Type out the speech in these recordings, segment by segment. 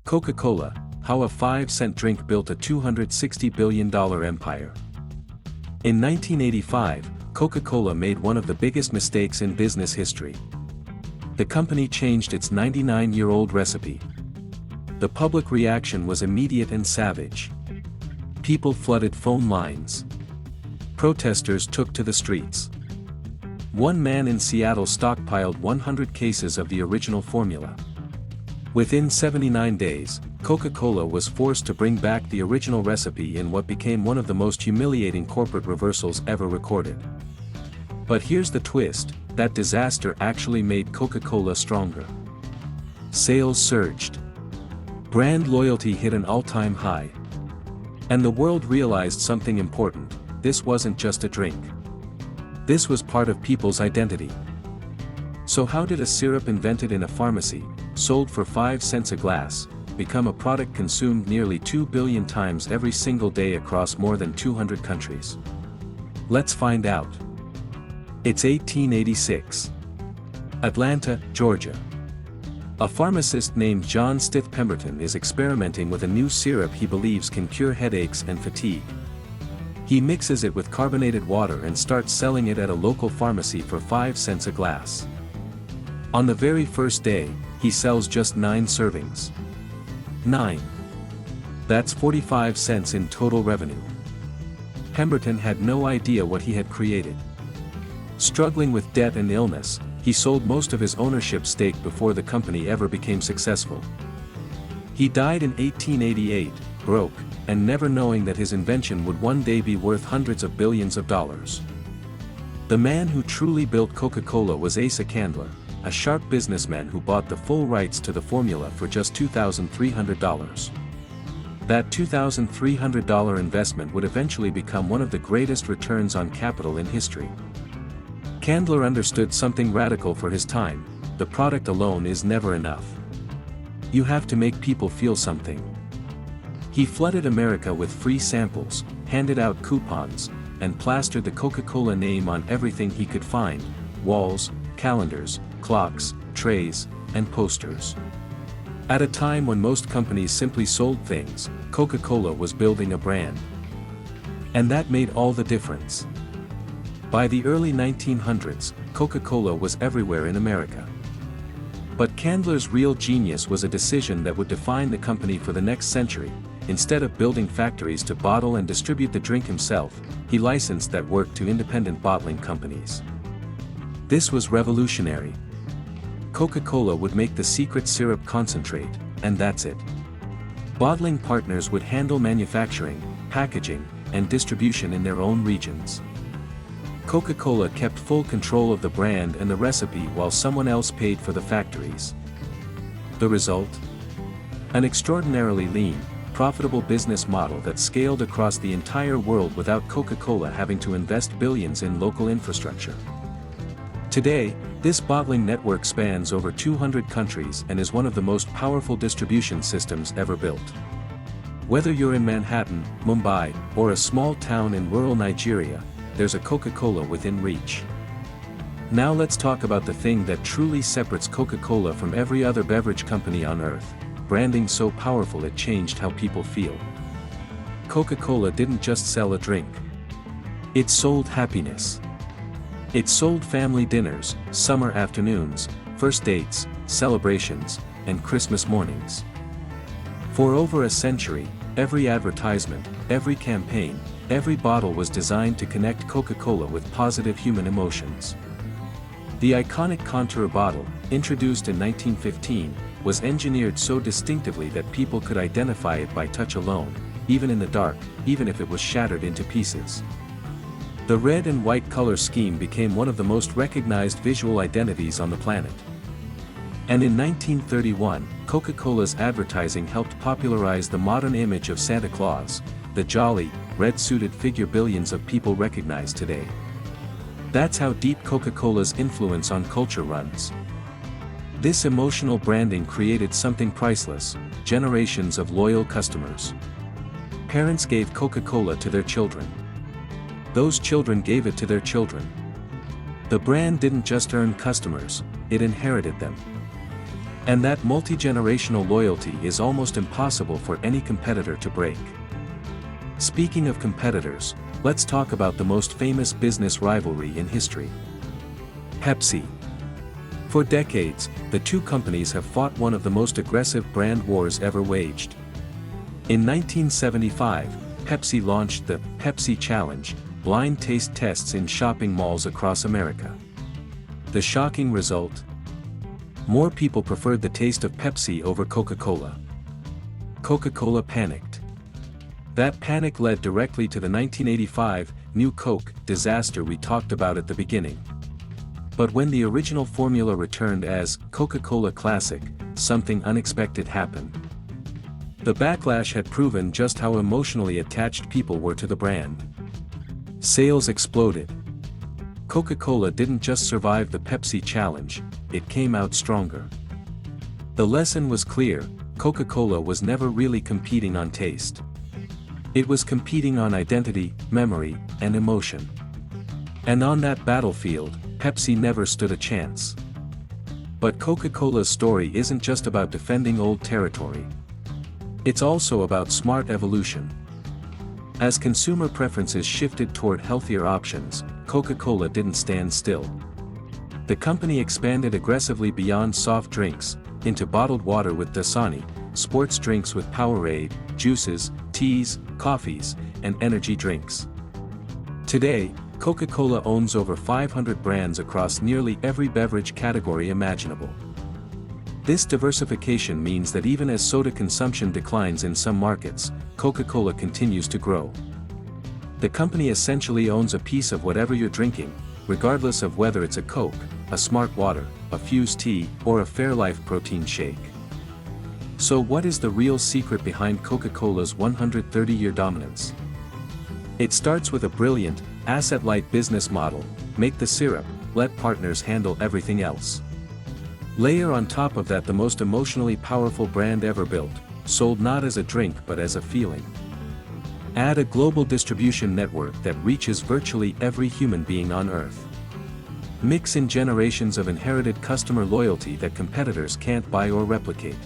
Coca-Cola, how a 5-cent drink built a $260 billion empire. In 1985, Coca-Cola made one of the biggest mistakes in business history. The company changed its 99-year-old recipe. The public reaction was immediate and savage. People flooded phone lines. Protesters took to the streets. One man in Seattle stockpiled 100 cases of the original formula. Within 79 days, Coca-Cola was forced to bring back the original recipe in what became one of the most humiliating corporate reversals ever recorded. But here's the twist, that disaster actually made Coca-Cola stronger. Sales surged. Brand loyalty hit an all-time high. And the world realized something important, this wasn't just a drink. This was part of people's identity. So how did a syrup invented in a pharmacy, sold for 5 cents a glass, become a product consumed nearly 2 billion times every single day across more than 200 countries? Let's find out. It's 1886. Atlanta, Georgia. A pharmacist named John Pemberton is experimenting with a new syrup he believes can cure headaches and fatigue. He mixes it with carbonated water and starts selling it at a local pharmacy for 5 cents a glass. On the very first day, he sells just 9 servings. 9. That's 45 cents in total revenue. Pemberton had no idea what he had created. Struggling with debt and illness, he sold most of his ownership stake before the company ever became successful. He died in 1888, broke, and never knowing that his invention would one day be worth hundreds of billions of dollars. The man who truly built Coca-Cola was Asa Candler, a sharp businessman who bought the full rights to the formula for just $2,300. That $2,300 investment would eventually become one of the greatest returns on capital in history. Candler understood something radical for his time, the product alone is never enough. You have to make people feel something. He flooded America with free samples, handed out coupons, and plastered the Coca-Cola name on everything he could find: walls, calendars, clocks, trays, and posters. At a time when most companies simply sold things, Coca-Cola was building a brand. And that made all the difference. By the early 1900s, Coca-Cola was everywhere in America. But Candler's real genius was a decision that would define the company for the next century. Instead of building factories to bottle and distribute the drink himself, he licensed that work to independent bottling companies. This was revolutionary. Coca-Cola would make the secret syrup concentrate, and that's it. Bottling partners would handle manufacturing, packaging, and distribution in their own regions. Coca-Cola kept full control of the brand and the recipe while someone else paid for the factories. The result? An extraordinarily lean, profitable business model that scaled across the entire world without Coca-Cola having to invest billions in local infrastructure. Today, this bottling network spans over 200 countries and is one of the most powerful distribution systems ever built. Whether you're in Manhattan, Mumbai, or a small town in rural Nigeria, there's a Coca-Cola within reach. Now let's talk about the thing that truly separates Coca-Cola from every other beverage company on earth: branding so powerful it changed how people feel. Coca-Cola didn't just sell a drink. It sold happiness. It sold family dinners, summer afternoons, first dates, celebrations, and Christmas mornings. For over a century, every advertisement, every campaign, every bottle was designed to connect Coca-Cola with positive human emotions. The iconic contour bottle, introduced in 1915, was engineered so distinctively that people could identify it by touch alone, even in the dark, even if it was shattered into pieces. The red and white color scheme became one of the most recognized visual identities on the planet. And in 1931, Coca-Cola's advertising helped popularize the modern image of Santa Claus, the jolly, red-suited figure billions of people recognize today. That's how deep Coca-Cola's influence on culture runs. This emotional branding created something priceless: generations of loyal customers. Parents gave Coca-Cola to their children. Those children gave it to their children. The brand didn't just earn customers, it inherited them. And that multi-generational loyalty is almost impossible for any competitor to break. Speaking of competitors, let's talk about the most famous business rivalry in history. Pepsi. For decades, the two companies have fought one of the most aggressive brand wars ever waged. In 1975, Pepsi launched the Pepsi Challenge, blind taste tests in shopping malls across America. The shocking result? More people preferred the taste of Pepsi over Coca-Cola. Coca-Cola panicked. That panic led directly to the 1985 New Coke disaster we talked about at the beginning. But when the original formula returned as Coca-Cola Classic, something unexpected happened. The backlash had proven just how emotionally attached people were to the brand. Sales exploded. Coca-Cola didn't just survive the Pepsi challenge, it came out stronger. The lesson was clear: Coca-Cola was never really competing on taste. It was competing on identity, memory, and emotion. And on that battlefield, Pepsi never stood a chance. But Coca-Cola's story isn't just about defending old territory. It's also about smart evolution. As consumer preferences shifted toward healthier options, Coca-Cola didn't stand still. The company expanded aggressively beyond soft drinks, into bottled water with Dasani, sports drinks with Powerade, juices, teas, coffees, and energy drinks. Today, Coca-Cola owns over 500 brands across nearly every beverage category imaginable. This diversification means that even as soda consumption declines in some markets, Coca-Cola continues to grow. The company essentially owns a piece of whatever you're drinking, regardless of whether it's a Coke, a Smart Water, a Fuse tea, or a Fairlife protein shake. So what is the real secret behind Coca-Cola's 130-year dominance? It starts with a brilliant, asset-light business model: make the syrup, let partners handle everything else. Layer on top of that the most emotionally powerful brand ever built, sold not as a drink but as a feeling. Add a global distribution network that reaches virtually every human being on Earth. Mix in generations of inherited customer loyalty that competitors can't buy or replicate.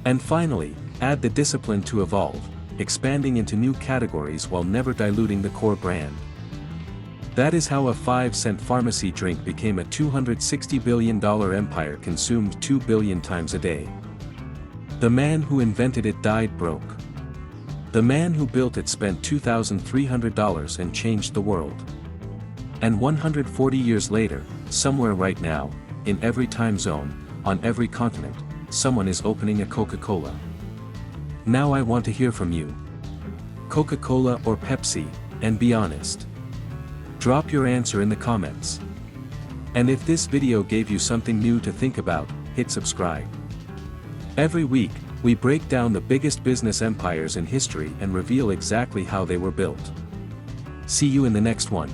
And finally, add the discipline to evolve, expanding into new categories while never diluting the core brand. That is how a 5-cent pharmacy drink became a $260 billion empire consumed 2 billion times a day. The man who invented it died broke. The man who built it spent $2,300 and changed the world. And 140 years later, somewhere right now, in every time zone, on every continent, someone is opening a Coca-Cola. Now I want to hear from you. Coca-Cola or Pepsi, and be honest. Drop your answer in the comments. And if this video gave you something new to think about, hit subscribe. Every week, we break down the biggest business empires in history and reveal exactly how they were built. See you in the next one.